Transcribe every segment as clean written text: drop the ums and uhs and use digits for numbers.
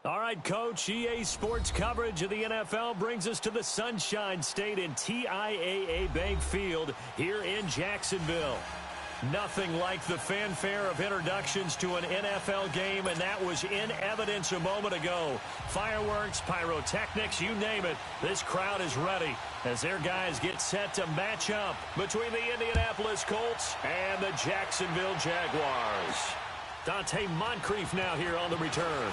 All right, Coach, EA Sports coverage of the NFL brings us to the Sunshine State in TIAA Bank Field here in Jacksonville. Nothing like the fanfare of introductions to an NFL game, and that was in evidence a moment ago. Fireworks, pyrotechnics, you name it. This crowd is ready as their guys get set to match up between the Indianapolis Colts and the Jacksonville Jaguars. Dante Moncrief now here on the return.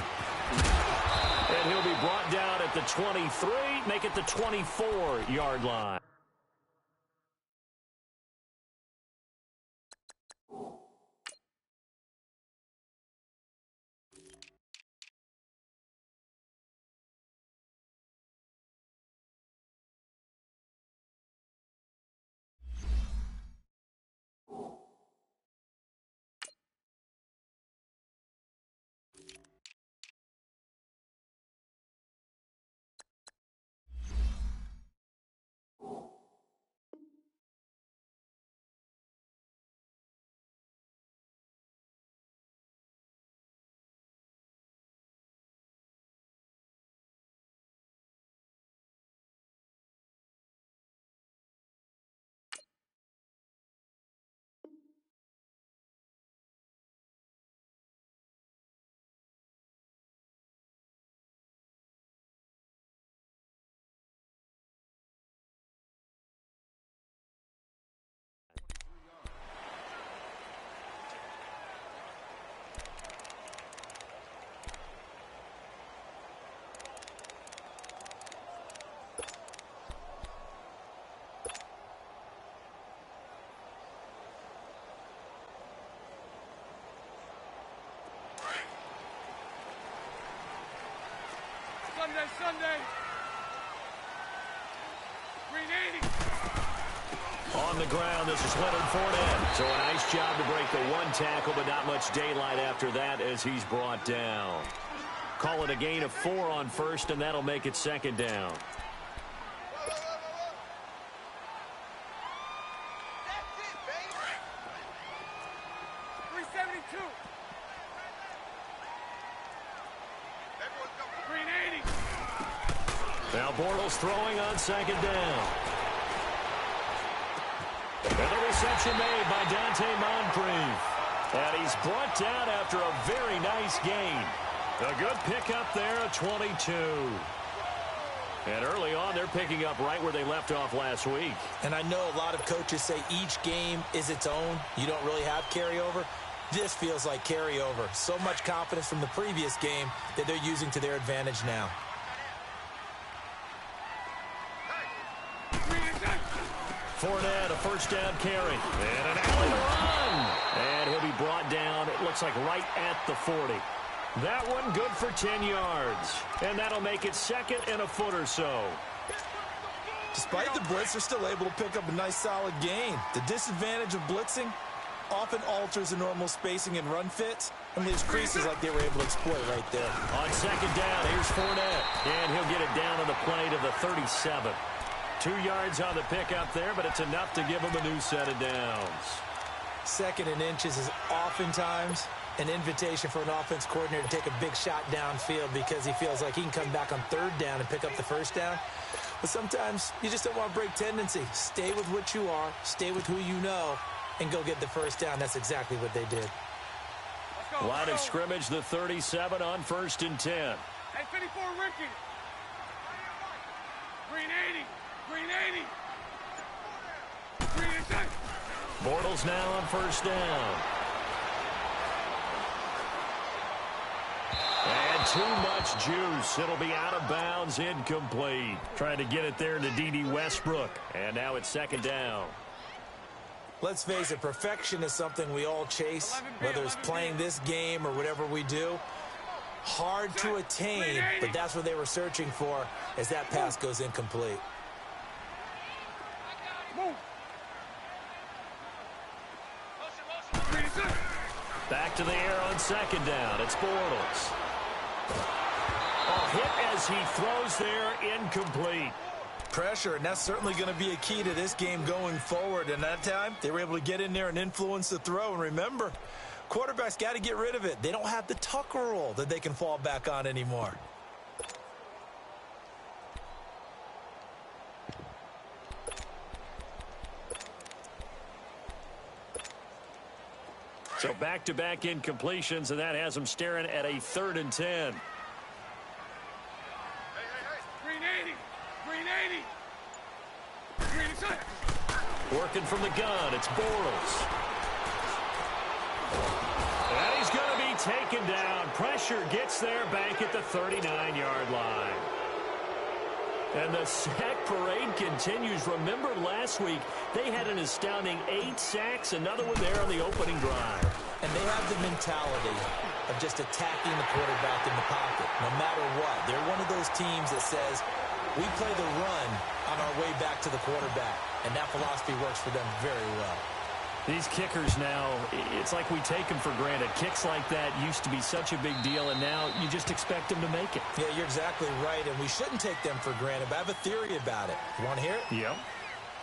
And he'll be brought down at the 23, make it the 24-yard line. Sunday. Green 80. On the ground, this is Leonard Fournette. So a nice job to break the one tackle, but not much daylight after that as he's brought down. Call it a gain of 4 on first, and that'll make it second down. Now Bortles throwing on second down. And the reception made by Dante Moncrief. And he's brought down after a very nice gain. A good pickup there at 22. And early on, they're picking up right where they left off last week. And I know a lot of coaches say each game is its own. You don't really have carryover. This feels like carryover. So much confidence from the previous game that they're using to their advantage now. Fournette, a first down carry. And an alley run. And he'll be brought down, it looks like right at the 40. That one good for 10 yards. And that'll make it second and a foot or so. Despite the blitz, they're still able to pick up a nice solid gain. The disadvantage of blitzing often alters the normal spacing and run fits and leaves creases like they were able to exploit right there. On second down, here's Fournette. And he'll get it down on the play to the 37. 2 yards on the pickup there, but it's enough to give him a new set of downs. Second and inches is oftentimes an invitation for an offense coordinator to take a big shot downfield because he feels like he can come back on third down and pick up the first down. But sometimes you just don't want to break tendency. Stay with what you are, stay with who you know, and go get the first down. That's exactly what they did. Line of scrimmage, the 37 on 1st and 10. Hey, 54, Ricky. Green 80. Green 80. Green 80. Bortles now on first down. And too much juice. It'll be out of bounds, incomplete. Trying to get it there to D.D. Westbrook. And now it's second down. Let's face it, perfection is something we all chase, whether it's playing this game or whatever we do. Hard to attain, but that's what they were searching for as that pass goes incomplete. Back to the air on second down. It's Bortles. A hit as he throws there, incomplete. Pressure, and that's certainly going to be a key to this game going forward. And that time, they were able to get in there and influence the throw. And remember, Quarterbacks got to get rid of it. They don't have the Tucker rule that they can fall back on anymore. So back-to-back incompletions, and that has them staring at a 3rd and 10. Green 80. Green 80. Green side. Working from the gun, it's Bortles. And he's going to be taken down. Pressure gets there back at the 39-yard line. And the sack parade continues. Remember last week, they had an astounding 8 sacks, another one there on the opening drive. And they have the mentality of just attacking the quarterback in the pocket, no matter what. They're one of those teams that says, we play the run on our way back to the quarterback. And that philosophy works for them very well. These kickers now, it's like we take them for granted. Kicks like that used to be such a big deal, and now you just expect them to make it. Yeah, you're exactly right, and we shouldn't take them for granted, but I have a theory about it. You want to hear it? Yep.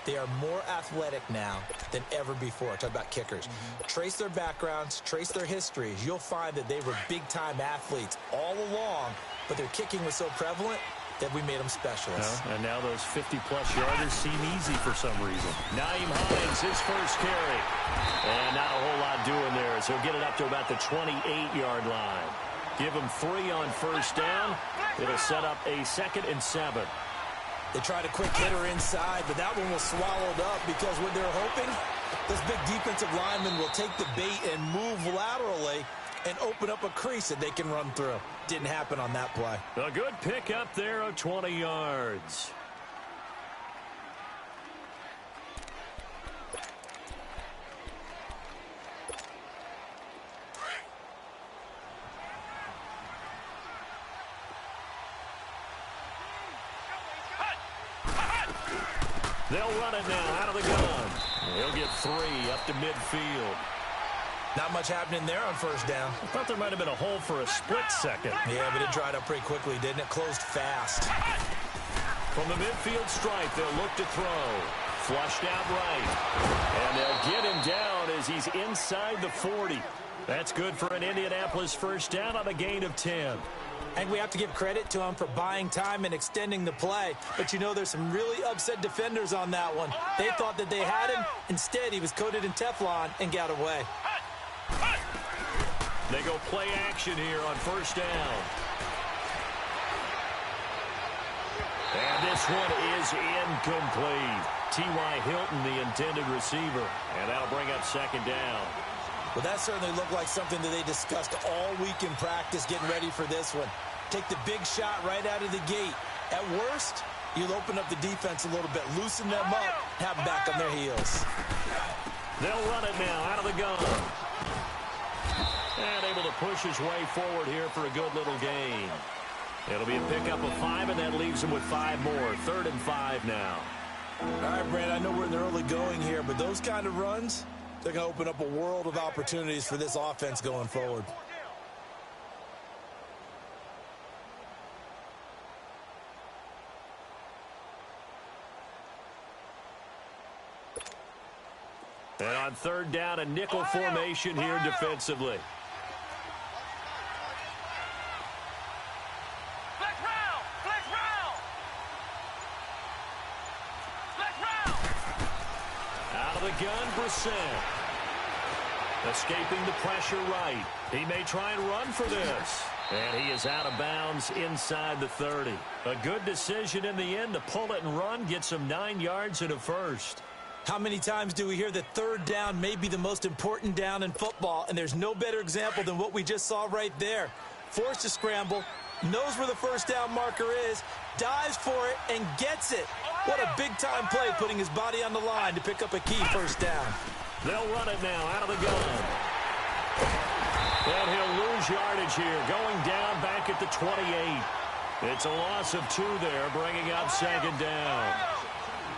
They are more athletic now than ever before. Talk about kickers. Trace their backgrounds, trace their histories. You'll find that they were big-time athletes all along, but their kicking was so prevalent that we made them specialists. And now those 50-plus yarders seem easy for some reason. Nyheim Hines, his first carry. And not a whole lot doing there, so he'll get it up to about the 28-yard line. Give him 3 on first down. It'll set up a 2nd and 7. They tried a quick hitter inside, but that one was swallowed up because what they're hoping, those big defensive linemen will take the bait and move laterally and open up a crease that they can run through. Didn't happen on that play. A good pickup there of 20 yards. They'll run it now out of the gun. He'll get 3 up to midfield. Not much happening there on first down. I thought there might have been a hole for a split second. Yeah, but it dried up pretty quickly, didn't it? Closed fast. From the midfield stripe, they'll look to throw. Flushed out right. And they'll get him down as he's inside the 40. That's good for an Indianapolis first down on a gain of 10. I think we have to give credit to him for buying time and extending the play. But, you know, there's some really upset defenders on that one. They thought that they had him. Instead, he was coated in Teflon and got away. They go play action here on first down. And this one is incomplete. T.Y. Hilton, the intended receiver. And that'll bring up 2nd down. Well, that certainly looked like something that they discussed all week in practice getting ready for this one. Take the big shot right out of the gate. At worst, you'll open up the defense a little bit, loosen them up, have them back on their heels. They'll run it now out of the gun. And able to push his way forward here for a good little gain. It'll be a pickup of 5, and that leaves him with 5 more. 3rd and 5 now. All right, Brand, I know we're in the early going here, but those kind of runs, they're going to open up a world of opportunities for this offense going forward. And on 3rd down, a nickel formation here defensively. Out of the gun, Brissett. Escaping the pressure right. He may try and run for this. And he is out of bounds inside the 30. A good decision in the end to pull it and run, get some 9 yards and a first. How many times do we hear that 3rd down may be the most important down in football, and there's no better example than what we just saw right there. Forced to scramble, knows where the first down marker is, dives for it, and gets it. What a big-time play, putting his body on the line to pick up a key first down. They'll run it now out of the gun. And he'll lose yardage here, going down back at the 28. It's a loss of 2 there, bringing up 2nd down.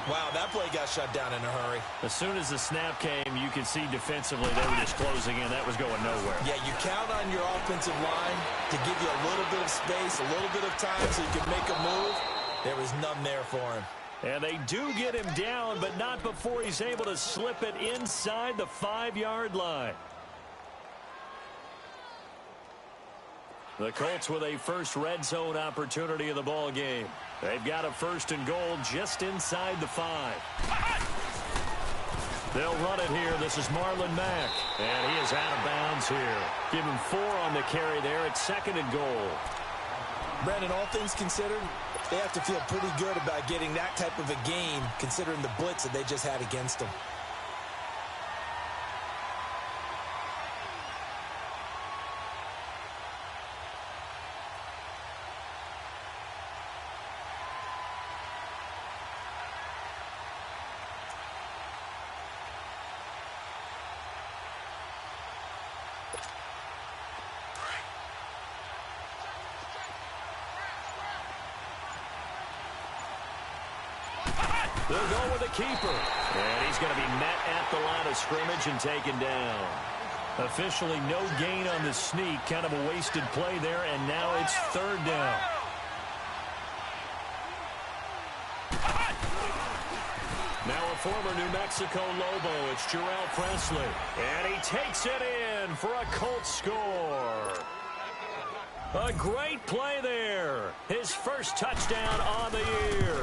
Wow, that play got shut down in a hurry. As soon as the snap came, you could see defensively they were just closing in. That was going nowhere. Yeah, you count on your offensive line to give you a little bit of space, a little bit of time so you can make a move. There was none there for him. And they do get him down, but not before he's able to slip it inside the 5-yard line. The Colts with a first red zone opportunity in the ball game. They've got a 1st and goal just inside the 5. They'll run it here. This is Marlon Mack. And he is out of bounds here. Give him 4 on the carry there at 2nd and goal. Brandon, all things considered, they have to feel pretty good about getting that type of a game considering the blitz that they just had against them. They'll go with a keeper. And he's going to be met at the line of scrimmage and taken down. Officially no gain on the sneak. Kind of a wasted play there, and now it's 3rd down. Now a former New Mexico Lobo. It's Jarrell Presley. And he takes it in for a Colts score. A great play there. His first touchdown on the year.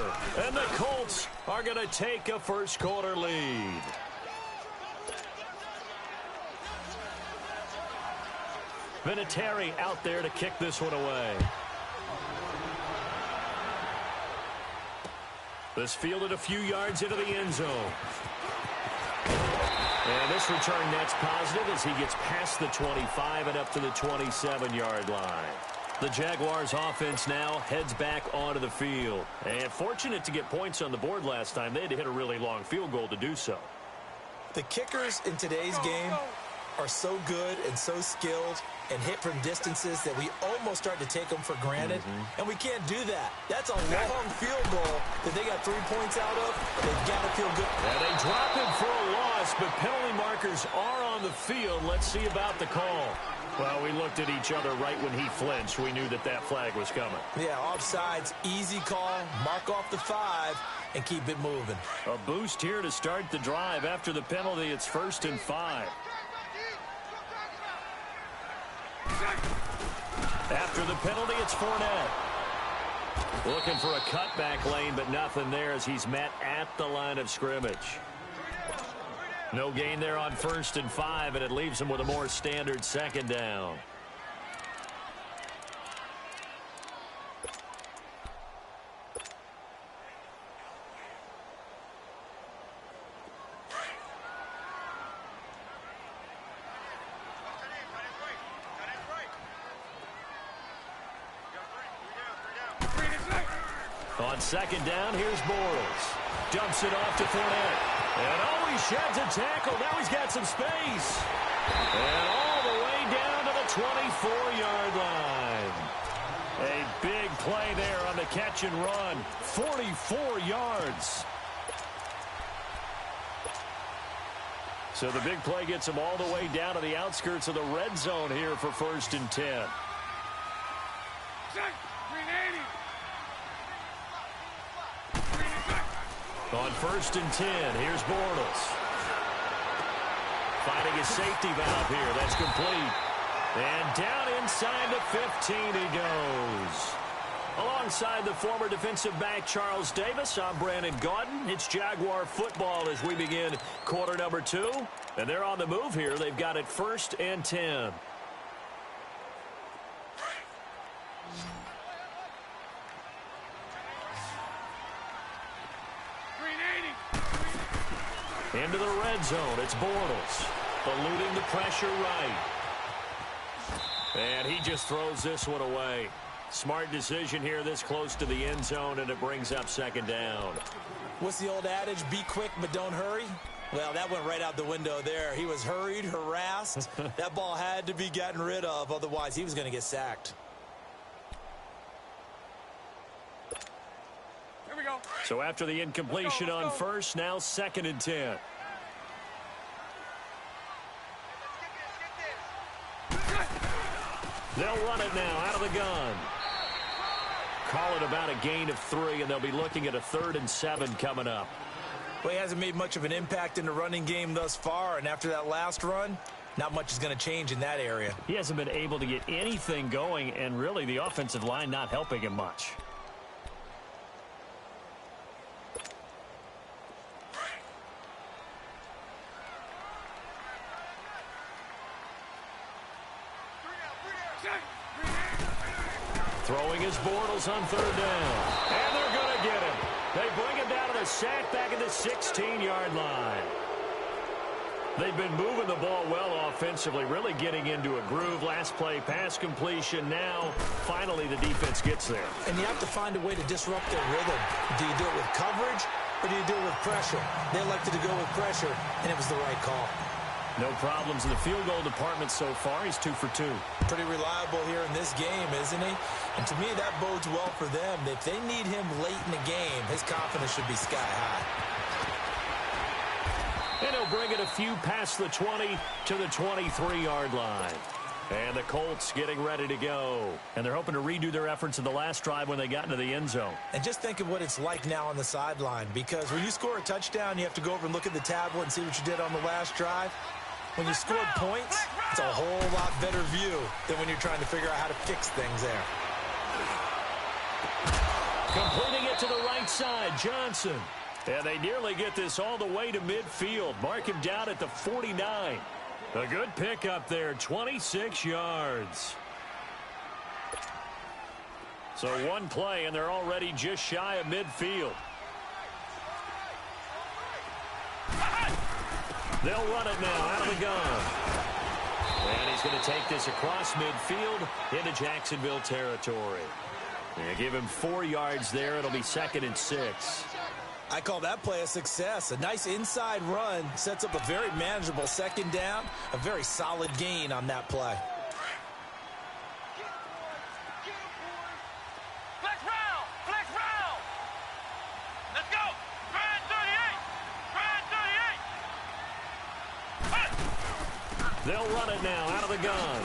And the Colts are going to take a first-quarter lead. Vinatieri out there to kick this one away. This fielded a few yards into the end zone. And this return net's positive as he gets past the 25 and up to the 27-yard line. The Jaguars offense now heads back onto the field. And fortunate to get points on the board last time. They had to hit a really long field goal to do so. The kickers in today's game are so good and so skilled and hit from distances that we almost start to take them for granted. And we can't do that. That's a long field goal that they got 3 points out of. They've got to feel good. And they drop him for a loss, but penalty markers are on the field. Let's see about the call. Well, we looked at each other right when he flinched. We knew that that flag was coming. Yeah, offsides, easy call, mark off the 5, and keep it moving. A boost here to start the drive. After the penalty, it's 1st and 5. After the penalty, it's Fournette. Looking for a cutback lane, but nothing there as he's met at the line of scrimmage. No gain there on 1st and 5, and it leaves him with a more standard 2nd down. On 2nd down, here's Bortles. Dumps it off to Fournette. And he sheds a tackle. Now he's got some space. And all the way down to the 24-yard line. A big play there on the catch and run. 44 yards. So the big play gets him all the way down to the outskirts of the red zone here for 1st and 10. On 1st and 10, here's Bortles. Finding his safety valve here. That's complete. And down inside the 15 he goes. Alongside the former defensive back Charles Davis, I'm Brandon Gaudin. It's Jaguar football as we begin quarter number 2. And they're on the move here. They've got it 1st and 10. Into the red zone, it's Bortles. Eluding the pressure right. And he just throws this one away. Smart decision here this close to the end zone, and it brings up 2nd down. What's the old adage? Be quick, but don't hurry. Well, that went right out the window there. He was hurried, harassed. That ball had to be gotten rid of, otherwise he was going to get sacked. Here we go. So after the incompletion on 1st, now 2nd and 10. They'll run it now out of the gun. Call it about a gain of 3, and they'll be looking at a 3rd and 7 coming up. Well, he hasn't made much of an impact in the running game thus far, and after that last run, not much is going to change in that area. He hasn't been able to get anything going, and really the offensive line not helping him much. Throwing his Bortles on third down. And they're going to get him. They bring him down to the sack back at the 16-yard line. They've been moving the ball well offensively, really getting into a groove. Last play, pass completion. Now, finally, the defense gets there. And you have to find a way to disrupt their rhythm. Do you do it with coverage, or do you do it with pressure? They elected to go with pressure, and it was the right call. No problems in the field goal department so far. He's 2 for 2. Pretty reliable here in this game, isn't he? And to me, that bodes well for them. If they need him late in the game, his confidence should be sky high. And he'll bring it a few past the 20 to the 23-yard line. And the Colts getting ready to go. And they're hoping to redo their efforts in the last drive when they got into the end zone. And just think of what it's like now on the sideline. Because when you score a touchdown, you have to go over and look at the tablet and see what you did on the last drive. When you scored points, it's a whole lot better view than when you're trying to figure out how to fix things there. Completing it to the right side, Johnson. And they nearly get this all the way to midfield. Mark him down at the 49. A good pickup there, 26 yards. So one play, and they're already just shy of midfield. They'll run it now out of the gun. And he's going to take this across midfield into Jacksonville territory. They give him 4 yards there. It'll be 2nd and 6. I call that play a success. A nice inside run sets up a very manageable second down. A very solid gain on that play. Flex round! Flex round! Let's go! Grind 38! Grind 38! They'll run it now out of the gun.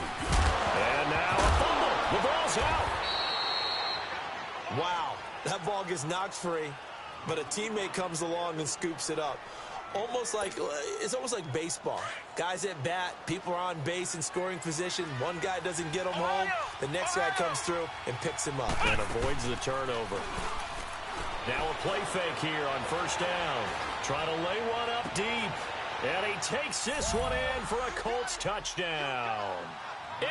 And now a fumble. The ball's out. Wow, that ball gets knocked free, but a teammate comes along and scoops it up. It's almost like baseball. Guys at bat, people are on base in scoring position. One guy doesn't get him home. The next guy comes through and picks him up. And avoids the turnover. Now a play fake here on first down. Trying to lay one up deep. And he takes this one in for a Colts touchdown.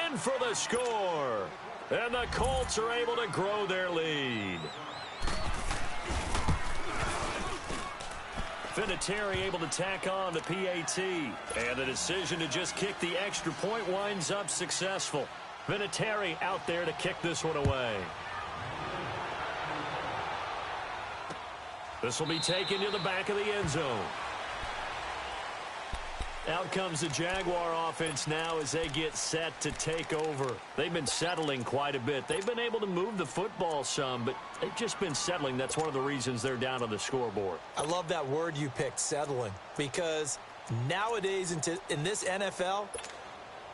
In for the score. And the Colts are able to grow their lead. Vinatieri able to tack on the PAT. And the decision to just kick the extra point winds up successful. Vinatieri out there to kick this one away. This will be taken to the back of the end zone. Out comes the Jaguar offense now as they get set to take over. They've been settling quite a bit. They've been able to move the football some, but they've just been settling. That's one of the reasons they're down on the scoreboard. I love that word you picked, settling, because nowadays in this NFL,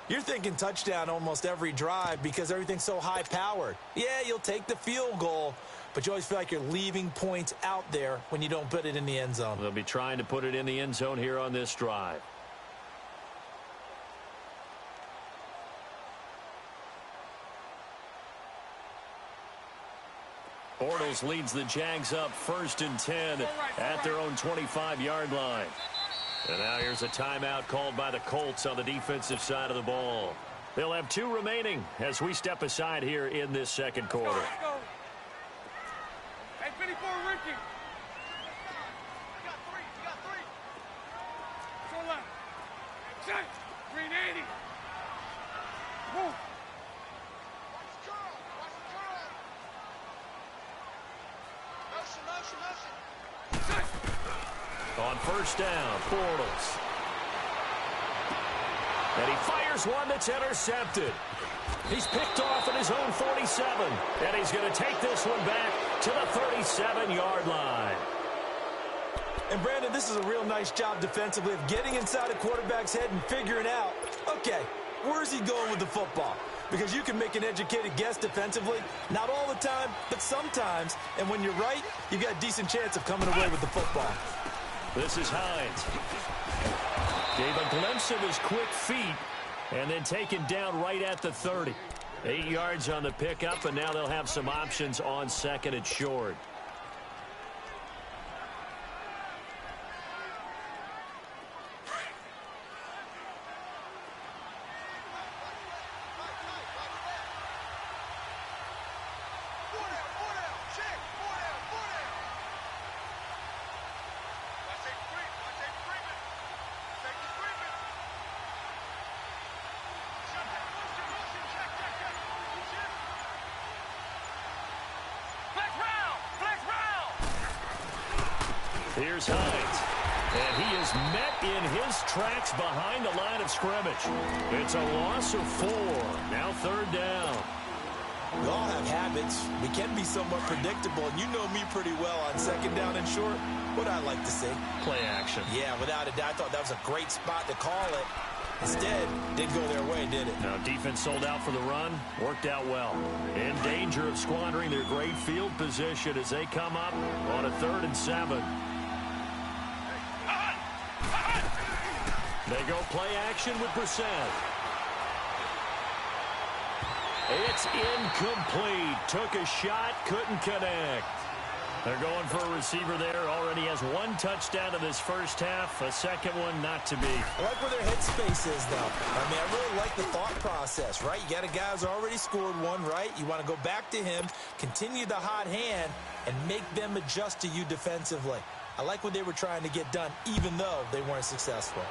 you're thinking touchdown almost every drive because everything's so high-powered. Yeah, you'll take the field goal, but you always feel like you're leaving points out there when you don't put it in the end zone. They'll be trying to put it in the end zone here on this drive. Bortles leads the Jags up 1st and 10 at their own 25-yard line. And now here's a timeout called by the Colts on the defensive side of the ball. They'll have 2 remaining as we step aside here in this second quarter. Let's go. Hey, 54, Ricky. We got 3. We got 3. So left. Set. 380. Move. On first down, Bortles. And he fires one that's intercepted. He's picked off at his own 47. And he's going to take this one back to the 37-yard line. And, Brandon, this is a real nice job defensively of getting inside a quarterback's head and figuring out, okay, where's he going with the football? Because you can make an educated guess defensively, not all the time, but sometimes. And when you're right, you got a decent chance of coming away with the football. This is Hines. Gave a glimpse of his quick feet, And then taken down right at the 30. 8 yards on the pickup, and now they'll have some options on second and short. Here's Hines. And he is met in his tracks behind the line of scrimmage. It's a loss of 4. Now 3rd down. We all have habits. We can be somewhat predictable, and you know me pretty well on 2nd down and short. What I like to see? Play action. Yeah, without a doubt. I thought that was a great spot to call it. Instead, didn't go their way, did it? Now, defense sold out for the run. Worked out well. In danger of squandering their great field position as they come up on a 3rd and 7. They go play action with Brissett. It's incomplete. Took a shot, couldn't connect. They're going for a receiver there. Already has 1 touchdown in this first half. A second one not to be. I like where their headspace is, though. I mean, I really like the thought process, right? You got a guy who's already scored 1, right? You want to go back to him, continue the hot hand, and make them adjust to you defensively. I like what they were trying to get done, even though they weren't successful.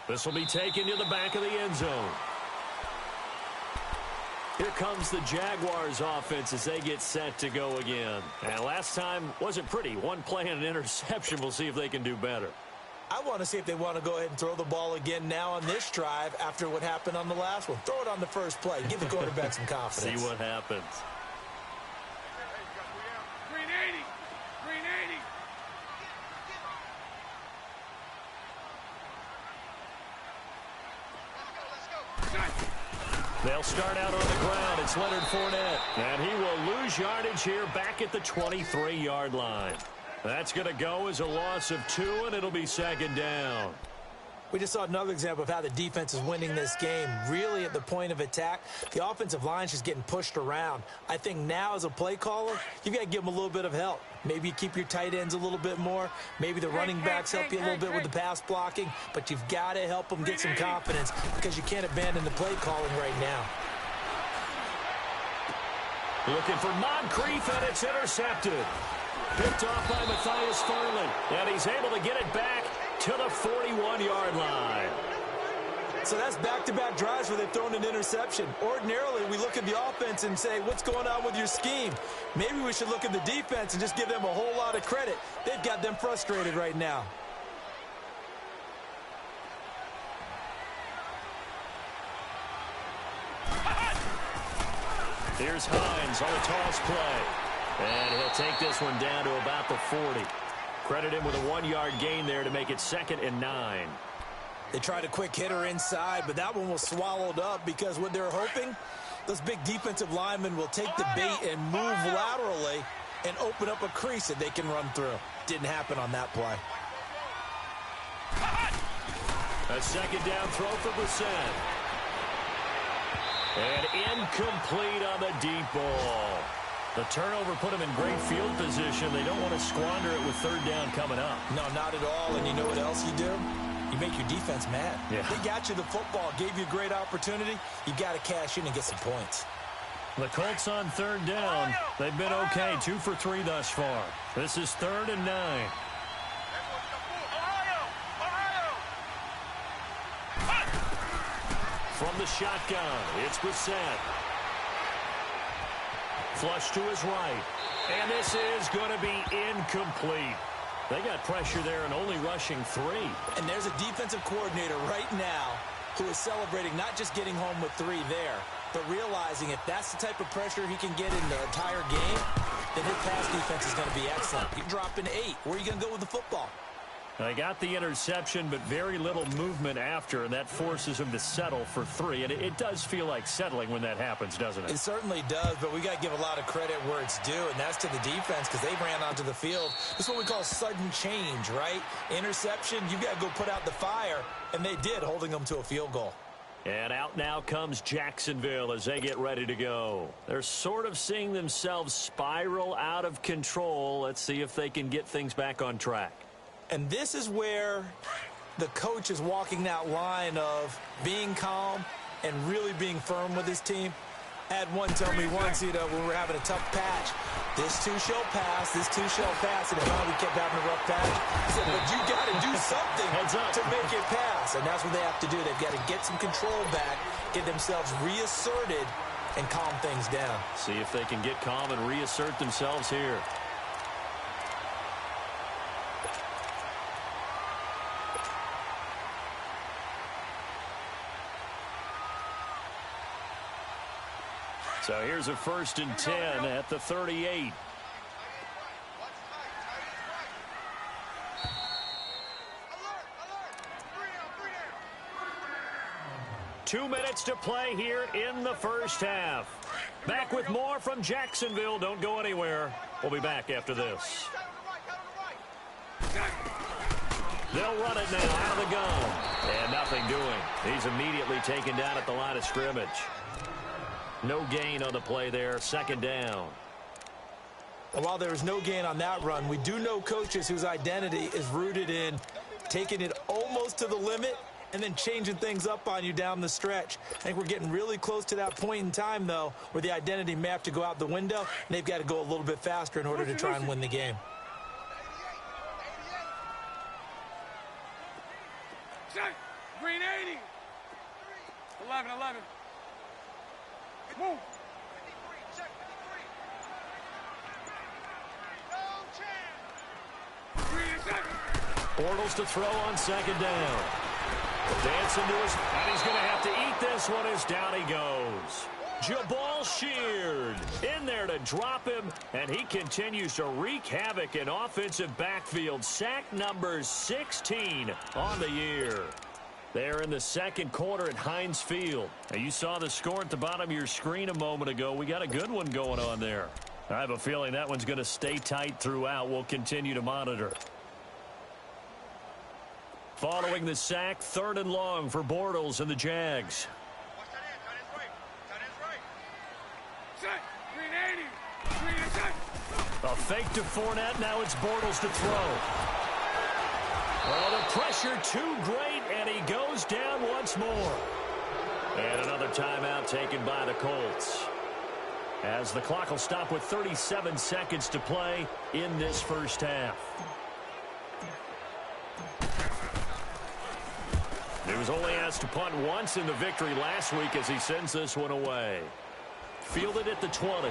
This will be taken to the back of the end zone. Here comes the Jaguars offense as they get set to go again. And last time wasn't pretty. 1 play and an interception. We'll see if they can do better. I want to see if they want to go ahead and throw the ball again now on this drive after what happened on the last one. Throw it on the first play. Give the quarterback some confidence. See what happens. Green 80. Green 80. They'll start out on the ground. It's Leonard Fournette. And he will lose yardage here back at the 23-yard line. That's going to go as a loss of 2, and it'll be 2nd down. We just saw another example of how the defense is winning this game. Really at the point of attack, the offensive line's just getting pushed around. I think now as a play caller, you've got to give them a little bit of help. Maybe you keep your tight ends a little bit more. Maybe the running backs help you a little bit with the pass blocking. But you've got to help them get some confidence because you can't abandon the play calling right now. Looking for Moncrief, and it's intercepted. Picked off by Matthias Farley. And he's able to get it back to the 41-yard line. So that's back-to-back drives where they've thrown an interception. Ordinarily, we look at the offense and say, what's going on with your scheme? Maybe we should look at the defense and just give them a whole lot of credit. They've got them frustrated right now. Here's Hines on a toss play. And he'll take this one down to about the 40. Credit him with a 1-yard gain there to make it 2nd and 9. They tried a quick hitter inside, but that one was swallowed up because what they're hoping, those big defensive linemen will take the bait and move laterally and open up a crease that they can run through. Didn't happen on that play. A 2nd down throw for Brissett. And incomplete on the deep ball. The turnover put them in great field position. They don't want to squander it with 3rd down coming up. No, not at all. And you know what else you do? You make your defense mad. Yeah. They got you the football, gave you a great opportunity. You got to cash in and get some points. The Colts on 3rd down. They've been okay, 2 for 3 thus far. This is 3rd and 9. From the shotgun, it's Brissett. Flush to his right. And this is going to be incomplete. They got pressure there and only rushing 3. And there's a defensive coordinator right now who is celebrating not just getting home with 3 there, but realizing if that's the type of pressure he can get in the entire game, then his pass defense is going to be excellent. You're dropping 8. Where are you going to go with the football? They got the interception, but very little movement after, and that forces them to settle for 3. And it does feel like settling when that happens, doesn't it? It certainly does, but we got to give a lot of credit where it's due, and that's to the defense because they ran onto the field. This is what we call sudden change, right? Interception, you got to go put out the fire, and they did, holding them to a field goal. And out now comes Jacksonville as they get ready to go. They're sort of seeing themselves spiral out of control. Let's see if they can get things back on track. And this is where the coach is walking that line of being calm and really being firm with his team. I had one tell me once, when we were having a tough patch, this too shall pass, this too shall pass, and finally we kept having a rough patch. He said, but you got to do something to make it pass, and that's what they have to do. They've got to get some control back, get themselves reasserted, and calm things down. See if they can get calm and reassert themselves here. So here's a 1st and 10 at the 38. Two minutes to play here in the first half. Back with more from Jacksonville. Don't go anywhere. We'll be back after this. They'll run it now out of the gun. And nothing doing. He's immediately taken down at the line of scrimmage. No gain on the play there. 2nd down. And while there was no gain on that run, we do know coaches whose identity is rooted in taking it almost to the limit and then changing things up on you down the stretch. I think we're getting really close to that point in time, though, where the identity may have to go out the window, and they've got to go a little bit faster in order to try and win the game. Green 80. 11. Move. Bortles to throw on 2nd down. Dancing to his, and he's going to have to eat this one as down he goes. Jabal Sheard in there to drop him, and he continues to wreak havoc in offensive backfield. Sack number 16 on the year. There in the 2nd quarter at Heinz Field. Now, you saw the score at the bottom of your screen a moment ago. We got a good one going on there. I have a feeling that one's going to stay tight throughout. We'll continue to monitor. Following the sack, 3rd and long for Bortles and the Jags. A fake to Fournette. Now it's Bortles to throw. Well, the pressure too great, and he goes down once more. And another timeout taken by the Colts. As the clock will stop with 37 seconds to play in this first half. He was only asked to punt once in the victory last week as he sends this one away. Fielded at the 20.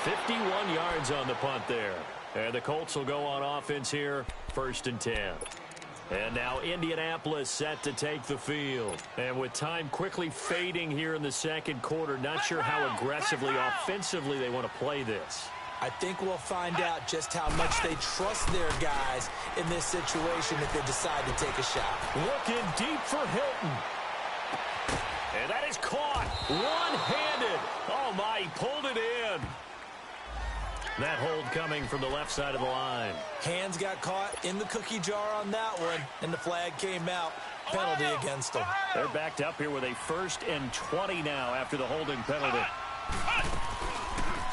51 yards on the punt there. And the Colts will go on offense here, 1st and 10. And now Indianapolis set to take the field. And with time quickly fading here in the 2nd quarter, not sure how aggressively, offensively they want to play this. I think we'll find out just how much they trust their guys in this situation if they decide to take a shot. Looking deep for Hilton. And that is caught one-handed. Oh, my, he pulled it in. That hold coming from the left side of the line. Hands got caught in the cookie jar on that one, and the flag came out. Penalty against them. They're backed up here with a 1st and 20 now after the holding penalty.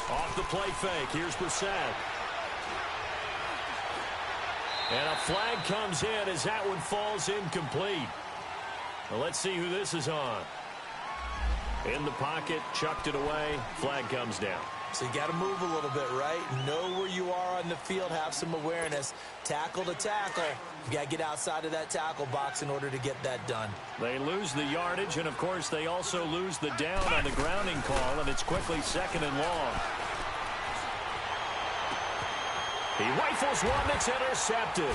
Off the play fake. Here's Brissett. And a flag comes in as that one falls incomplete. Well, let's see who this is on. In the pocket, chucked it away. Flag comes down. So you got to move a little bit, right? Know where you are on the field, have some awareness. Tackle to tackle. You got to get outside of that tackle box in order to get that done. They lose the yardage, and, of course, they also lose the down on the grounding call, and it's quickly 2nd and long. He rifles one that's intercepted.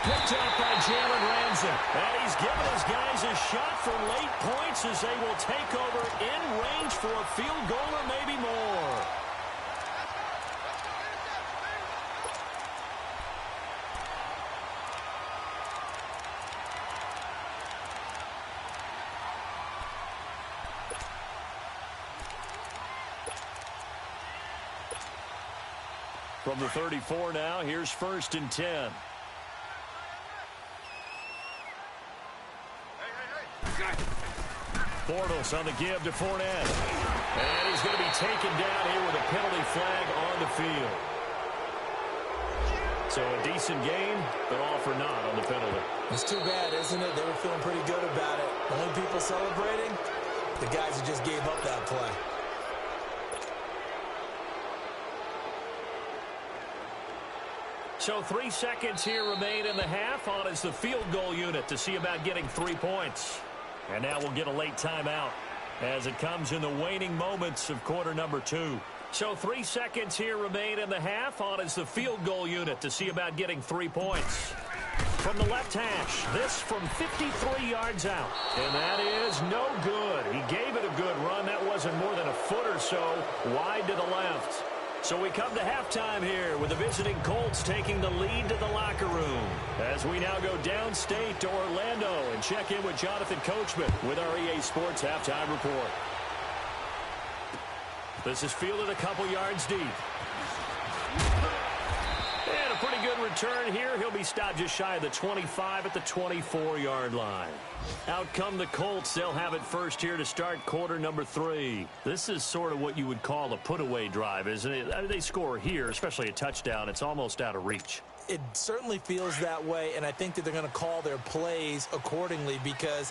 Picked up by Jalen Ramsey. And he's given his guys a shot for late points as they will take over in range for a field goal or maybe more. From the 34 now, here's 1st and 10. Bortles on the give to Fournette. And he's going to be taken down here with a penalty flag on the field. So a decent game, but all for naught on the penalty. It's too bad, isn't it? They were feeling pretty good about it. The only people celebrating, the guys who just gave up that play. So 3 seconds here remain in the half. On is the field goal unit to see about getting 3 points. And now we'll get a late timeout as it comes in the waning moments of quarter number 2. So 3 seconds here remain in the half. On is the field goal unit to see about getting 3 points. From the left hash, this from 53 yards out. And that is no good. He gave it a good run. That wasn't more than a foot or so wide to the left. So we come to halftime here with the visiting Colts taking the lead to the locker room. As we now go downstate to Orlando and check in with Jonathan Coachman with our EA Sports Halftime Report. This is fielded a couple yards deep. And a pretty good return here. He'll be stopped just shy of the 25 at the 24-yard line. Out come the Colts. They'll have it first here to start quarter number 3. This is sort of what you would call a put-away drive, isn't it? They score here, especially a touchdown. It's almost out of reach. It certainly feels that way, and I think that they're going to call their plays accordingly because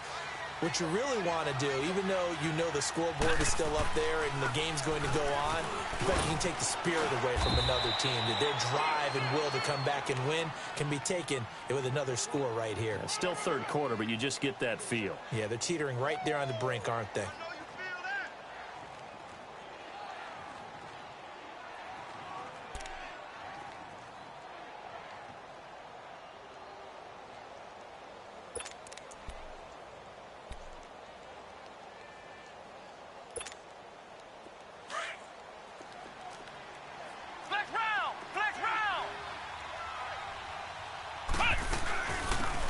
what you really want to do, even though you know the scoreboard is still up there and the game's going to go on, but you can take the spirit away from another team. That their drive and will to come back and win can be taken with another score right here. Yeah, still third quarter, but you just get that feel. Yeah, they're teetering right there on the brink, aren't they?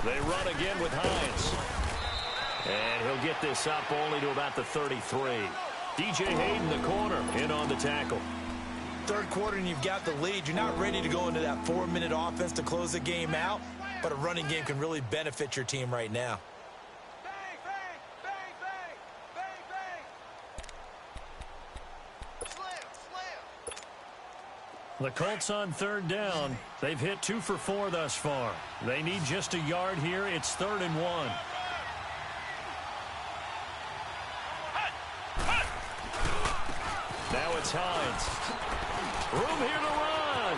They run again with Hines. And he'll get this up only to about the 33. DJ Hayden, the corner, in on the tackle. Third quarter and you've got the lead. You're not ready to go into that 4-minute offense to close the game out, but a running game can really benefit your team right now. The Colts on third down. They've hit 2 for 4 thus far. They need just a yard here. It's 3rd and 1. Now it's Hines. Room here to run.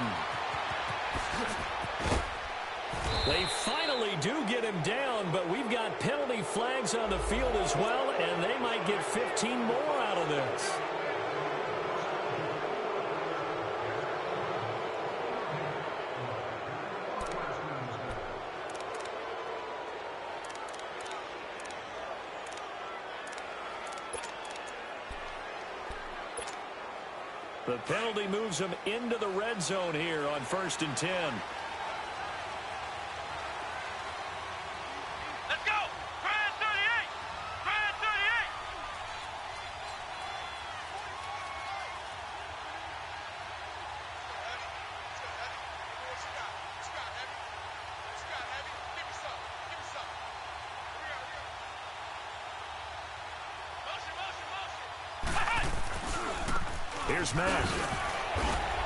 They finally do get him down, but we've got penalty flags on the field as well, and they might get 15 more out of this. The penalty moves them into the red zone here on 1st and 10. Let's go! Grand 38! Grand 38! Here's Mack.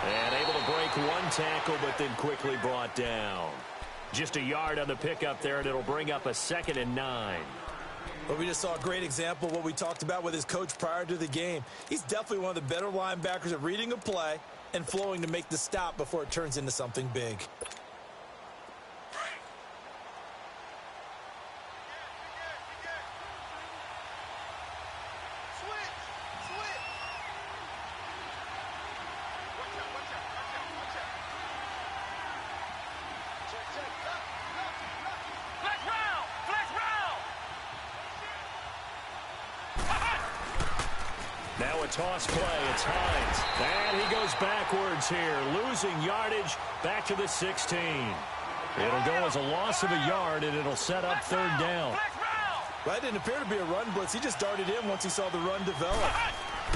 And able to break one tackle, but then quickly brought down. Just a yard on the pickup there, and it'll bring up a 2nd and 9. Well, we just saw a great example of what we talked about with his coach prior to the game. He's definitely one of the better linebackers at reading a play and flowing to make the stop before it turns into something big. Now a toss play. It's Hines. And he goes backwards here, losing yardage back to the 16. It'll go as a loss of a yard, and it'll set up 3rd down. Well, that didn't appear to be a run blitz. He just darted in once he saw the run develop.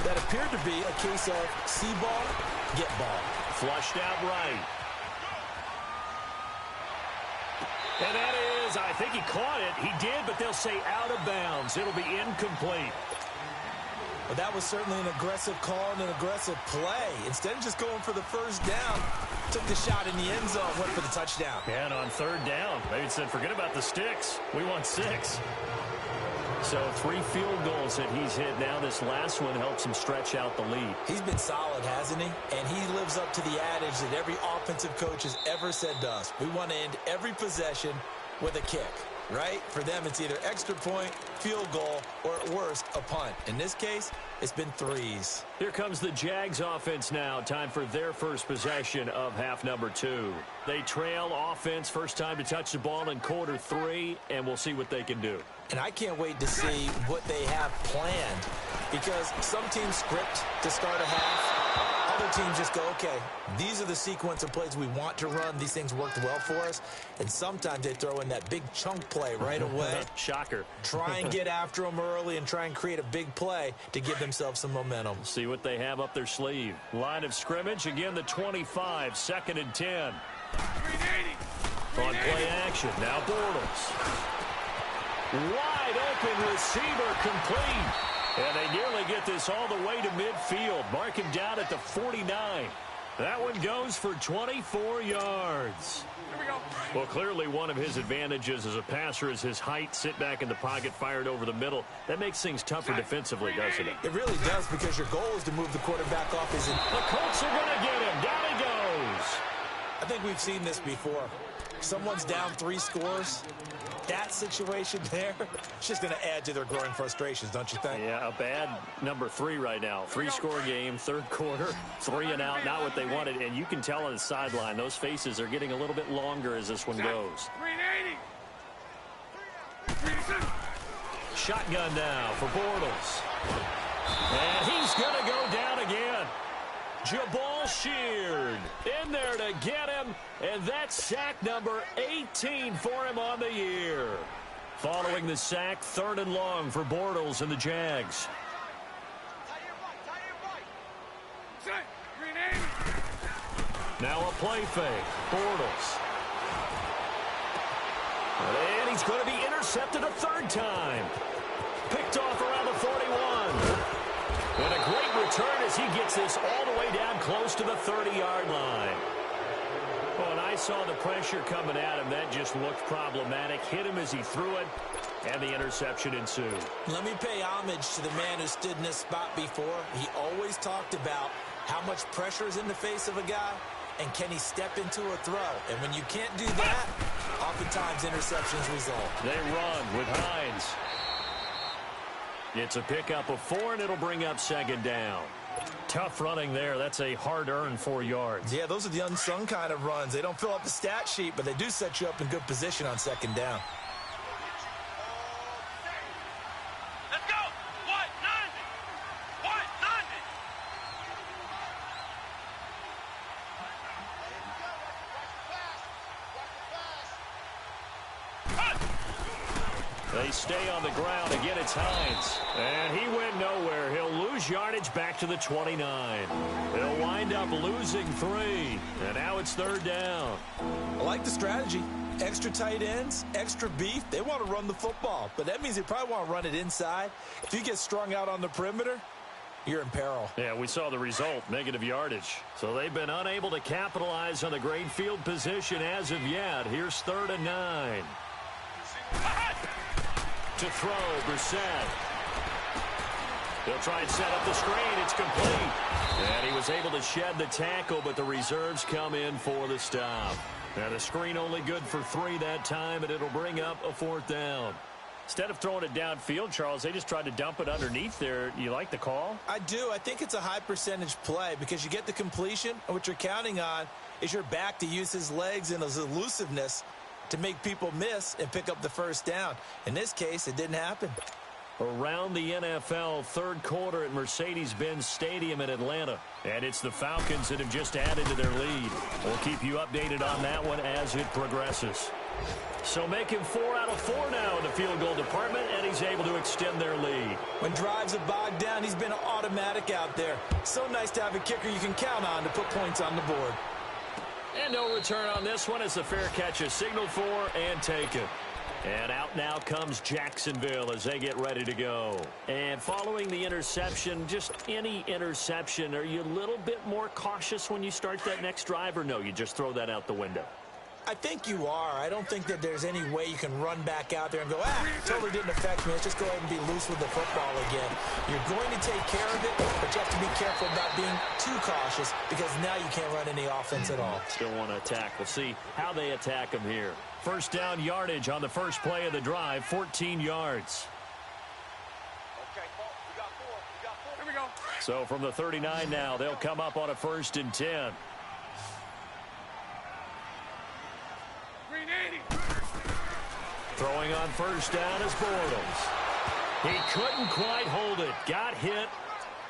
That appeared to be a case of see ball, get ball. Flushed out right. And that is, I think he caught it. He did, but they'll say out of bounds. It'll be incomplete. Well, that was certainly an aggressive call and an aggressive play. Instead of just going for the first down, took the shot in the end zone, went for the touchdown. And on third down, they said, forget about the sticks. We want 6. So 3 field goals that he's hit now. This last one helps him stretch out the lead. He's been solid, hasn't he? And he lives up to the adage that every offensive coach has ever said to us. We want to end every possession with a kick, right? For them, it's either extra point, field goal, or at worst, a punt. In this case, it's been 3s. Here comes the Jags offense now. Time for their first possession of half number 2. They trail offense, first time to touch the ball in quarter 3, and we'll see what they can do. And I can't wait to see what they have planned, because some teams script to start a half. Other teams just go, okay, these are the sequence of plays we want to run. These things worked well for us. And sometimes they throw in that big chunk play right away. Shocker. Try and get after them early and try and create a big play to give themselves some momentum. See what they have up their sleeve. Line of scrimmage, again the 25, 2nd and 10. On play action, now Bortles. Wide open receiver complete. And they nearly get this all the way to midfield. Mark him down at the 49. That one goes for 24 yards. Here we go. Well, clearly one of his advantages as a passer is his height. Sit back in the pocket, fired over the middle. That makes things tougher defensively, doesn't it? It really does, because your goal is to move the quarterback off his... The Colts are going to get him. Down he goes. I think we've seen this before. Someone's down 3 scores. That situation there, it's just going to add to their growing frustrations, don't you think? Yeah, a bad number 3 right now. 3-score game, third quarter, 3 and out, not what they wanted. And you can tell on the sideline, those faces are getting a little bit longer as this one goes. 380. Shotgun now for Bortles. And he's going to go down again. Jabal Sheard in there to get him, and that's sack number 18 for him on the year. Following the sack, 3rd and long for Bortles and the Jags. Now a play fake. Bortles. And he's going to be intercepted a 3rd time. Picked off around the 41. And a great return as he gets this all the way down close to the 30-yard line. Oh, and I saw the pressure coming at him. That just looked problematic. Hit him as he threw it, and the interception ensued. Let me pay homage to the man who stood in this spot before. He always talked about how much pressure is in the face of a guy, and can he step into a throw. And when you can't do that, oftentimes interceptions result. They run with Hines. It's a pickup of 4, and it'll bring up 2nd down. Tough running there. That's a hard-earned 4 yards. Yeah, those are the unsung kind of runs. They don't fill up the stat sheet, but they do set you up in good position on 2nd down. Let's go. What? 90. What? 90. They stay on the ground. Again, it's Hines. And he went nowhere. He'll lose yardage back to the 29. He'll wind up losing 3. And now it's 3rd down. I like the strategy. Extra tight ends, extra beef. They want to run the football, but that means they probably want to run it inside. If you get strung out on the perimeter, you're in peril. Yeah, we saw the result, negative yardage. So they've been unable to capitalize on the great field position as of yet. Here's 3rd and 9. To throw, Brissett. He'll try and set up the screen. It's complete. And he was able to shed the tackle, but the reserves come in for the stop. Now the screen only good for 3 that time, and it'll bring up a 4th down. Instead of throwing it downfield, Charles, they just tried to dump it underneath there. You like the call? I do. I think it's a high percentage play because you get the completion, and what you're counting on is your back to use his legs and his elusiveness to make people miss and pick up the 1st down. In this case, it didn't happen. Around the NFL, 3rd quarter at Mercedes-Benz Stadium in Atlanta. And it's the Falcons that have just added to their lead. We'll keep you updated on that one as it progresses. So making 4 out of 4 now in the field goal department, and he's able to extend their lead. When drives are bogged down, he's been automatic out there. So nice to have a kicker you can count on to put points on the board. And no return on this one as the fair catch is signaled for and taken. And out now comes Jacksonville as they get ready to go. And following the interception, just any interception, are you a little bit more cautious when you start that next drive, or no, you just throw that out the window? I think you are. I don't think that there's any way you can run back out there and go, totally didn't affect me. Let's just go ahead and be loose with the football again. You're going to take care of it, but you have to be careful about being too cautious because now you can't run any offense at all. Still want to attack. We'll see how they attack them here. First down yardage on the first play of the drive, 14 yards. Okay, we got 4. Here we go. So from the 39 now, they'll come up on a 1st and 10. Throwing on first down is Bortles. He couldn't quite hold it. Got hit.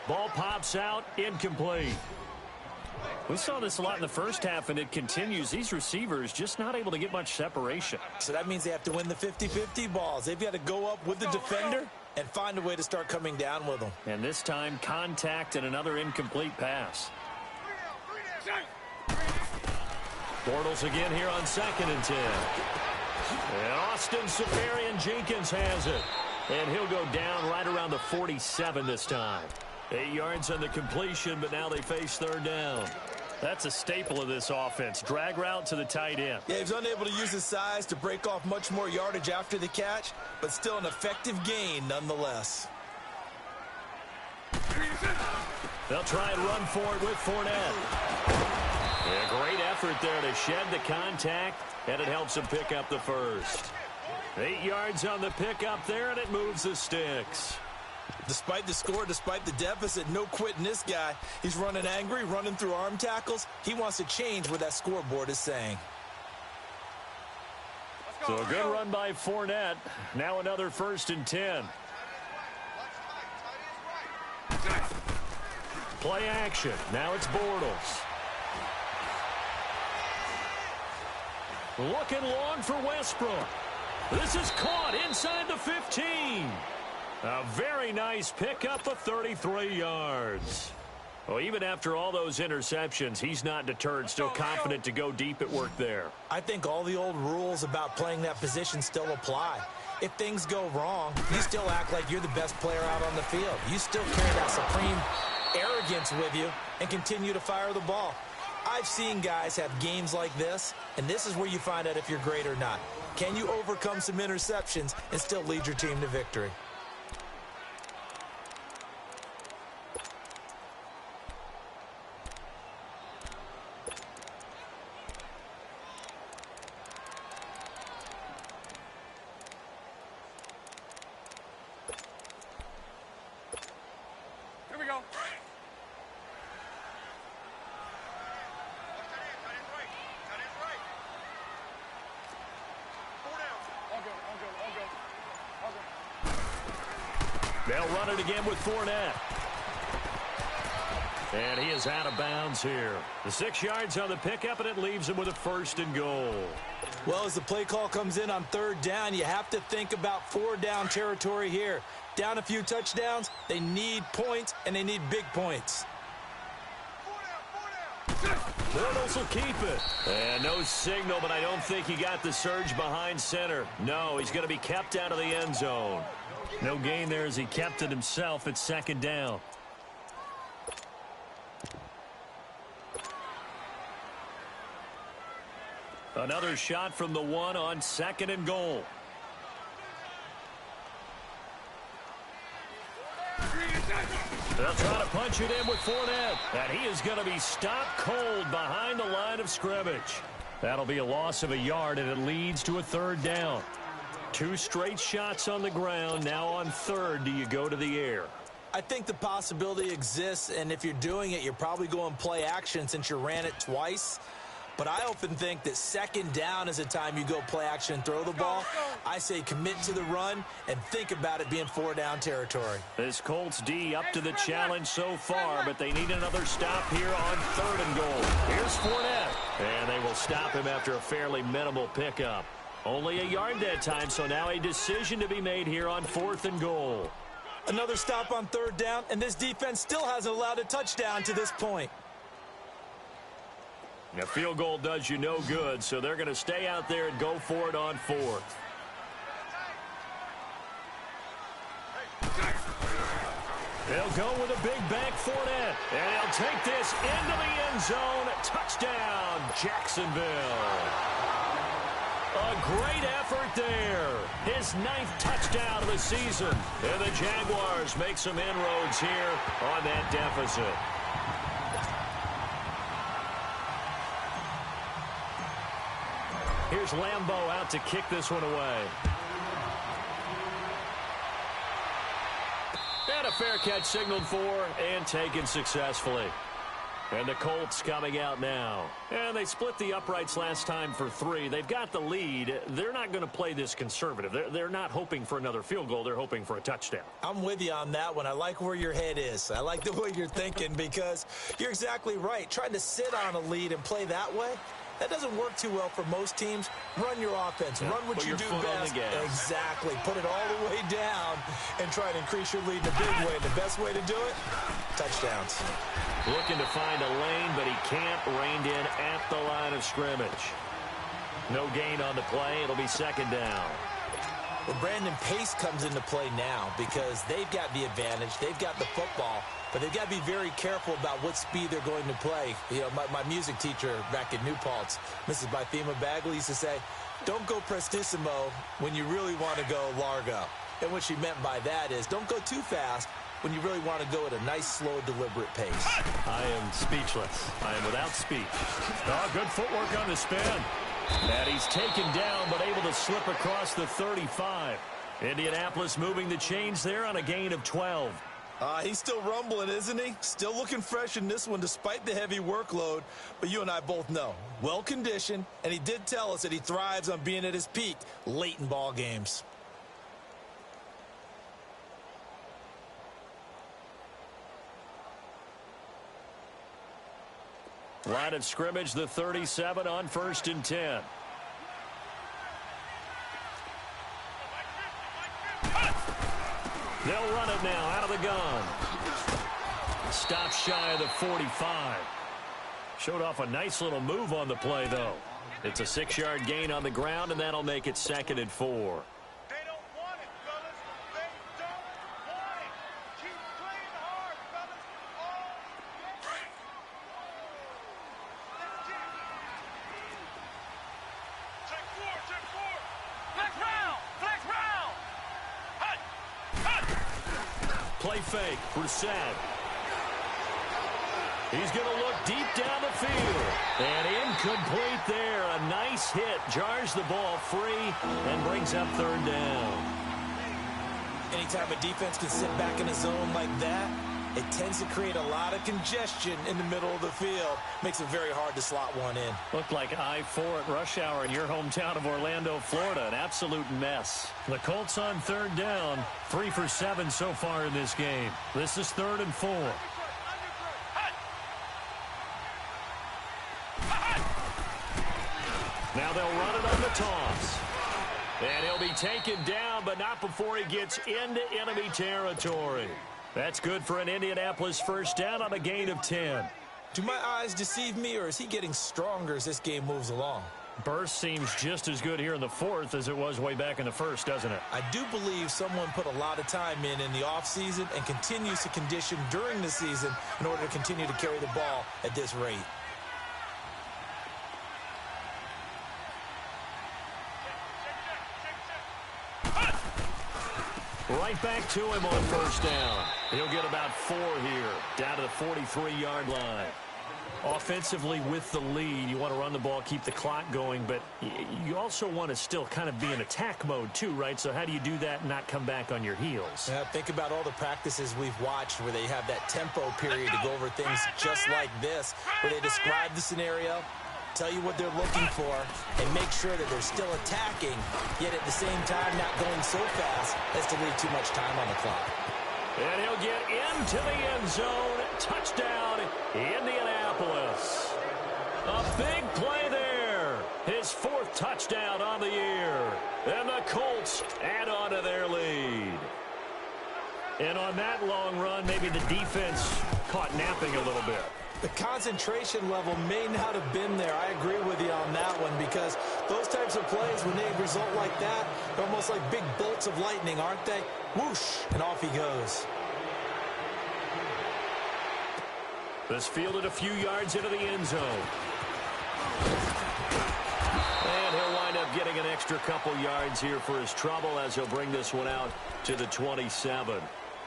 Ball pops out. Incomplete. We saw this a lot in the first half, and it continues. These receivers just not able to get much separation. So that means they have to win the 50-50 balls. They've got to go up with the defender and find a way to start coming down with them. And this time, contact and another incomplete pass. Bortles again here on 2nd and 10. And Austin Seferian-Jenkins has it. And he'll go down right around the 47 this time. 8 yards on the completion, but now they face 3rd down. That's a staple of this offense. Drag route to the tight end. Yeah, he's unable to use his size to break off much more yardage after the catch, but still an effective gain nonetheless. They'll try and run for it with Fournette. Yeah, great effort there to shed the contact, and it helps him pick up the first. 8 yards on the pickup there, and it moves the sticks. Despite the score, despite the deficit, no quitting this guy. He's running angry, running through arm tackles. He wants to change what that scoreboard is saying. So a good run by Fournette. Now another 1st and 10. Play action. Now it's Bortles. Looking long for Westbrook. This is caught inside the 15. A very nice pickup of 33 yards. Well, even after all those interceptions, he's not deterred, still confident to go deep at work there. I think all the old rules about playing that position still apply. If things go wrong, you still act like you're the best player out on the field. You still carry that supreme arrogance with you and continue to fire the ball. I've seen guys have games like this, and this is where you find out if you're great or not. Can you overcome some interceptions and still lead your team to victory? Here we go. They'll run it again with Fournette. And he is out of bounds here. The 6 yards on the pickup, and it leaves him with a 1st and goal. Well, as the play call comes in on 3rd down, you have to think about 4-down territory here. Down a few touchdowns, they need points, and they need big points. Bortles will keep it. And no signal, but I don't think he got the surge behind center. No, he's going to be kept out of the end zone. No gain there as he kept it himself at 2nd down. Another shot from the 1 on 2nd and goal. They'll try to punch it in with Fournette. And he is going to be stopped cold behind the line of scrimmage. That'll be a loss of a yard, and it leads to a 3rd down. 2 straight shots on the ground. Now on 3rd, do you go to the air? I think the possibility exists, and if you're doing it, you're probably going play action since you ran it twice. But I often think that 2nd down is the time you go play action and throw the ball. I say commit to the run and think about it being 4-down territory. This Colts D up to the challenge so far, but they need another stop here on 3rd and goal. Here's Fournette, and they will stop him after a fairly minimal pickup. Only a yard that time, so now a decision to be made here on 4th and goal. Another stop on 3rd down, and this defense still hasn't allowed a touchdown to this point. A field goal does you no good, so they're going to stay out there and go for it on 4th. They'll go with a big back Fournette, and he'll take this into the end zone. Touchdown, Jacksonville. A great effort there. His 9th touchdown of the season. And the Jaguars make some inroads here on that deficit. Here's Lambeau out to kick this one away. And a fair catch signaled for and taken successfully. And the Colts coming out now. And they split the uprights last time for 3. They've got the lead. They're not going to play this conservative. They're not hoping for another field goal. They're hoping for a touchdown. I'm with you on that one. I like where your head is. I like the way you're thinking because you're exactly right. Trying to sit on a lead and play that way, that doesn't work too well for most teams. Run your offense. Run what you do best. Exactly. Put it all the way down and try to increase your lead in a big way. The best way to do it, touchdowns. Looking to find a lane, but he can't. Reined in at the line of scrimmage. No gain on the play. It'll be 2nd down. Well, Brandon, pace comes into play now because they've got the advantage. They've got the football, but they've got to be very careful about what speed they're going to play. You know, my music teacher back in New Paltz, Mrs. Bythema Bagley, used to say, don't go prestissimo when you really want to go largo. And what she meant by that is don't go too fast when you really want to go at a nice, slow, deliberate pace. I am speechless. I am without speech. Oh, good footwork on the spin. And he's taken down, but able to slip across the 35. Indianapolis moving the chains there on a gain of 12. He's still rumbling, isn't he? Still looking fresh in this one despite the heavy workload. But you and I both know, well-conditioned, and he did tell us that he thrives on being at his peak late in ball games. Line of scrimmage, the 37 on 1st and 10. They'll run it now out of the gun. Stop shy of the 45. Showed off a nice little move on the play, though. It's a 6-yard gain on the ground, and that'll make it 2nd and 4. Play fake, Brissett. He's going to look deep down the field. And incomplete there. A nice hit. Jars the ball free and brings up 3rd down. Anytime a defense can sit back in a zone like that, it tends to create a lot of congestion in the middle of the field. Makes it very hard to slot one in. Looked like I-4 at rush hour in your hometown of Orlando, Florida. An absolute mess. The Colts on 3rd down. 3 for 7 so far in this game. This is 3rd and 4. Now they'll run it on the toss. And he'll be taken down, but not before he gets into enemy territory. That's good for an Indianapolis 1st down on a gain of 10. Do my eyes deceive me, or is he getting stronger as this game moves along? Burst seems just as good here in the 4th as it was way back in the 1st, doesn't it? I do believe someone put a lot of time in the offseason and continues to condition during the season in order to continue to carry the ball at this rate. Right back to him on 1st down. He'll get about 4 here, down to the 43-yard line. Offensively with the lead, you want to run the ball, keep the clock going, but you also want to still kind of be in attack mode too, right? So how do you do that and not come back on your heels? Yeah, think about all the practices we've watched where they have that tempo period to go over things just like this, where they describe the scenario, tell you what they're looking for, and make sure that they're still attacking, yet at the same time not going so fast as to leave too much time on the clock. And he'll get into the end zone. Touchdown, Indianapolis. A big play there. his 4th touchdown on the year. And the Colts add on to their lead. And on that long run, maybe the defense caught napping a little bit. The concentration level may not have been there. I agree with you on that one, because those types of plays, when they result like that, they're almost like big bolts of lightning, aren't they? Whoosh, and off he goes. This fielded a few yards into the end zone. And he'll wind up getting an extra couple yards here for his trouble as he'll bring this one out to the 27.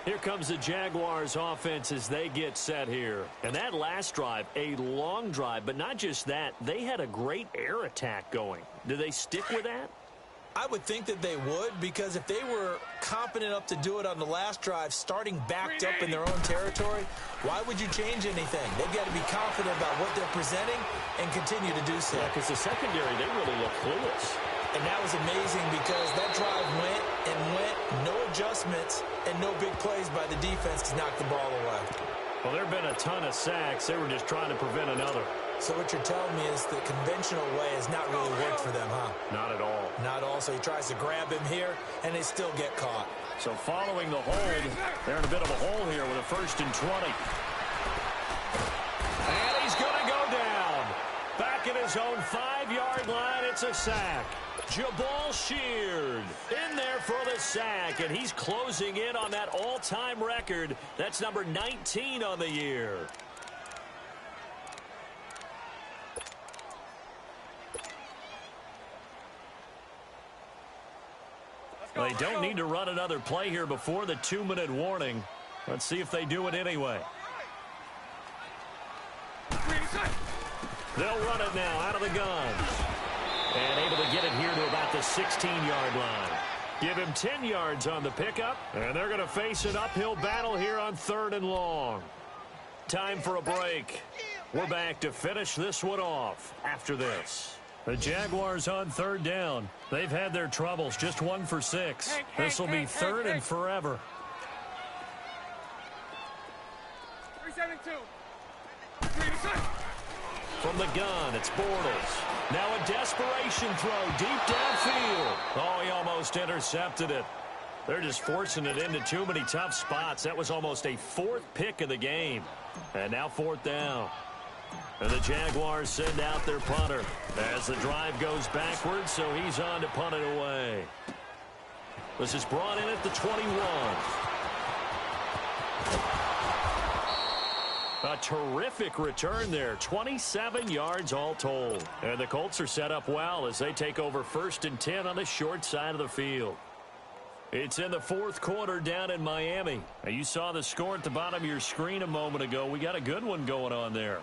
Here comes the Jaguars offense as they get set here. And that last drive, a long drive, but not just that. They had a great air attack going. Do they stick with that? I would think that they would, because if they were confident enough to do it on the last drive, starting backed up in their own territory, why would you change anything? They've got to be confident about what they're presenting and continue to do so. Yeah, because the secondary, they really look clueless. And that was amazing, because that drive went and went, no adjustments, and no big plays by the defense to knock the ball away. Well, there have been a ton of sacks. They were just trying to prevent another. So what you're telling me is the conventional way has not really worked for them, huh? Not at all. Not all. So he tries to grab him here, and they still get caught. So following the hold, they're in a bit of a hole here with a 1st and 20. And he's going to go down. Back at his own 5-yard line, it's a sack. Jabal Sheard in there for the sack, and he's closing in on that all-time record. That's number 19 on the year. They don't need to run another play here before the 2-minute warning. Let's see if they do it anyway. They'll run it now out of the gun. And able to get it here to about the 16-yard line. Give him 10 yards on the pickup. And they're going to face an uphill battle here on 3rd and long. Time for a break. We're back to finish this one off after this. The Jaguars on 3rd down. They've had their troubles, just 1 for 6. This will be 3rd and forever. 3-7-2. From the gun, it's Bortles. Now a desperation throw deep downfield. Oh, he almost intercepted it. They're just forcing it into too many tough spots. That was almost a 4th pick of the game. And now 4th down. And the Jaguars send out their punter as the drive goes backwards, so he's on to punt it away. This is brought in at the 21. A terrific return there. 27 yards all told. And the Colts are set up well as they take over 1st and 10 on the short side of the field. It's in the 4th quarter down in Miami. Now, you saw the score at the bottom of your screen a moment ago. We got a good one going on there.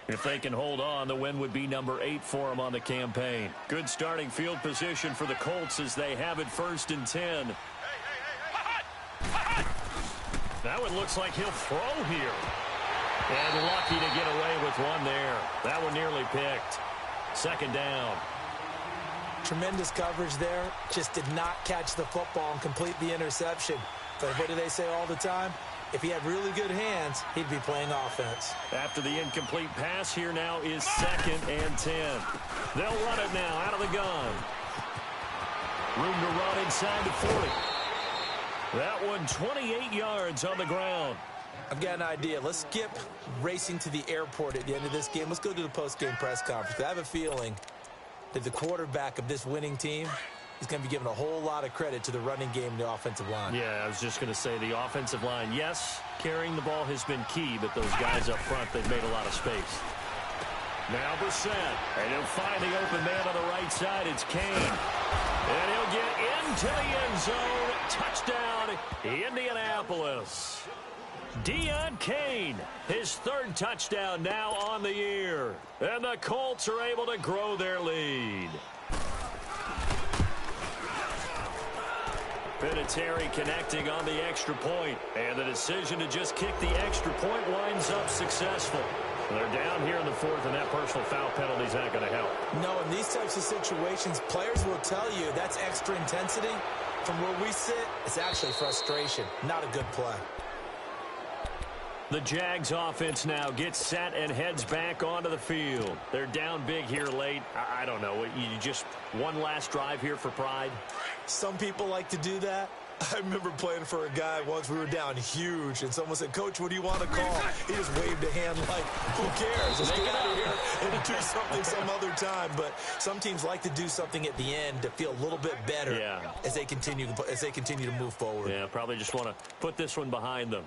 If they can hold on, the win would be number 8 for them on the campaign. Good starting field position for the Colts as they have it 1st and 10. That one looks like he'll throw here. And lucky to get away with one there. That one nearly picked. 2nd down. Tremendous coverage there. Just did not catch the football and complete the interception. But what do they say all the time? If he had really good hands, he'd be playing offense. After the incomplete pass, here now is 2nd and 10. They'll run it now out of the gun. Room to run inside the 40. That one 28 yards on the ground. I've got an idea. Let's skip racing to the airport at the end of this game. Let's go to the post-game press conference. I have a feeling that the quarterback of this winning team is going to be giving a whole lot of credit to the running game and the offensive line. Yeah, I was just going to say the offensive line. Yes, carrying the ball has been key, but those guys up front, they've made a lot of space. Now Brissett, and he'll find the open man on the right side. It's Kane. And he'll get into the end zone. Touchdown, Indianapolis. Deon Cain, his 3rd touchdown now on the year. And the Colts are able to grow their lead. Vinatieri connecting on the extra point. And the decision to just kick the extra point winds up successful. They're down here in the 4th, and that personal foul penalty is not going to help. No, in these types of situations, players will tell you that's extra intensity. From where we sit, it's actually frustration, not a good play. The Jags offense now gets set and heads back onto the field. They're down big here late. I don't know. You just one last drive here for pride? Some people like to do that. I remember playing for a guy once. We were down huge, and someone said, "Coach, what do you want to call?" He just waved a hand like, "Who cares? Let's get out of here and do something some other time." But some teams like to do something at the end to feel a little bit better as they continue to move forward. Yeah, probably just want to put this one behind them.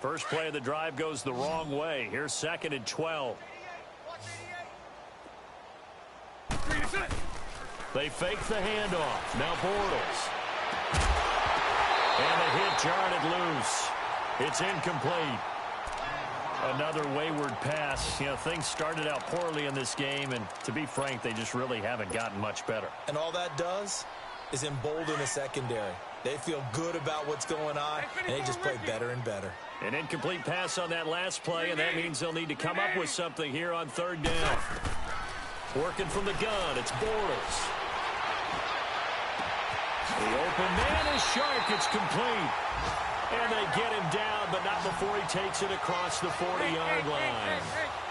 First play of the drive goes the wrong way. Here's 2nd and 12. They fake the handoff. Now Bortles. And a hit jarred loose. It's incomplete. Another wayward pass. You know, things started out poorly in this game, and to be frank, they just really haven't gotten much better. And all that does is embolden the secondary. They feel good about what's going on, and they just play better and better. An incomplete pass on that last play, and that means they'll need to come up with something here on 3rd down. Working from the gun, it's Bortles. The open man is Shark. It's complete. And they get him down, but not before he takes it across the 40-yard line.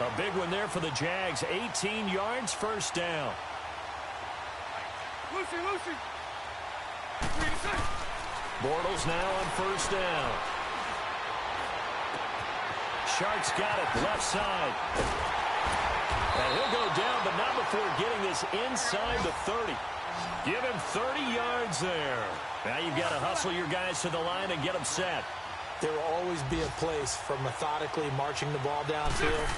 A big one there for the Jags. 18 yards, 1st down. Bortles now on 1st down. Shark's got it left side. And he'll go down, but not before getting this inside the 30. Give him 30 yards there. Now you've got to hustle your guys to the line and get them set. There will always be a place for methodically marching the ball downfield.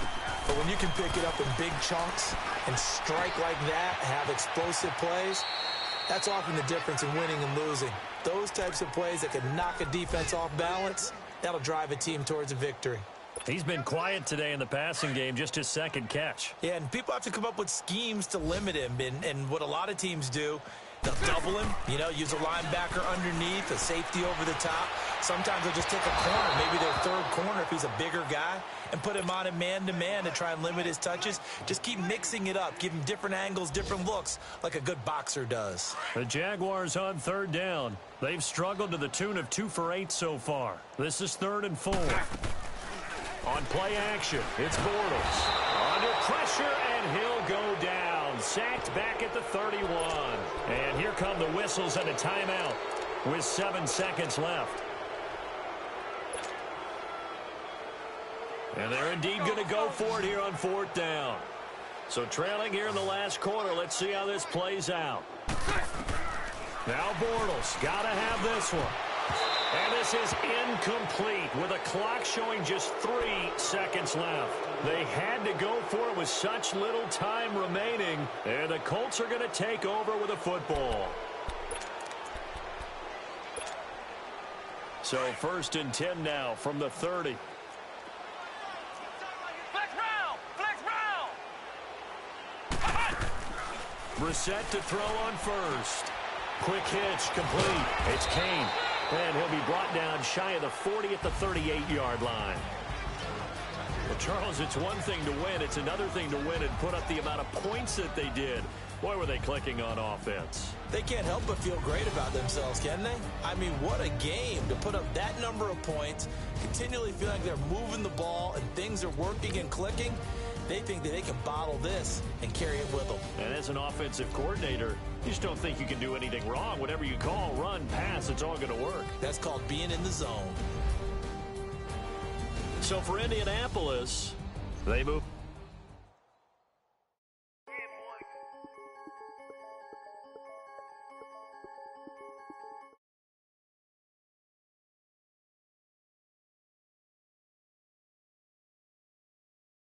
But when you can pick it up in big chunks and strike like that, have explosive plays, that's often the difference in winning and losing. Those types of plays that can knock a defense off balance, that'll drive a team towards a victory. He's been quiet today in the passing game, just his 2nd catch. Yeah, and people have to come up with schemes to limit him. And what a lot of teams do, they'll double him, you know, use a linebacker underneath, a safety over the top. Sometimes they'll just take a corner, maybe their 3rd corner if he's a bigger guy, and put him on a man-to-man to try and limit his touches. Just keep mixing it up, give him different angles, different looks, like a good boxer does. The Jaguars on 3rd down. They've struggled to the tune of 2 for 8 so far. This is 3rd and 4. On play action, it's Bortles. Under pressure, and he'll go down. Sacked back at the 31. And here come the whistles and a timeout with 7 seconds left. And they're indeed going to go for it here on 4th down. So trailing here in the last quarter, let's see how this plays out. Now Bortles, got to have this one. And this is incomplete with a clock showing just 3 seconds left. They had to go for it with such little time remaining. And the Colts are going to take over with a football. So 1st and 10 now from the 30. Brissett to throw on 1st. Quick hitch, complete. It's Kane. And he'll be brought down shy of the 40 at the 38-yard line. Well, Charles, it's one thing to win. It's another thing to win and put up the amount of points that they did. Boy, were they clicking on offense. They can't help but feel great about themselves, can they? I mean, what a game to put up that number of points, continually feel like they're moving the ball and things are working and clicking. They think that they can bottle this and carry it with them. And as an offensive coordinator, you just don't think you can do anything wrong. Whatever you call, run, pass, it's all going to work. That's called being in the zone. So for Indianapolis, they move.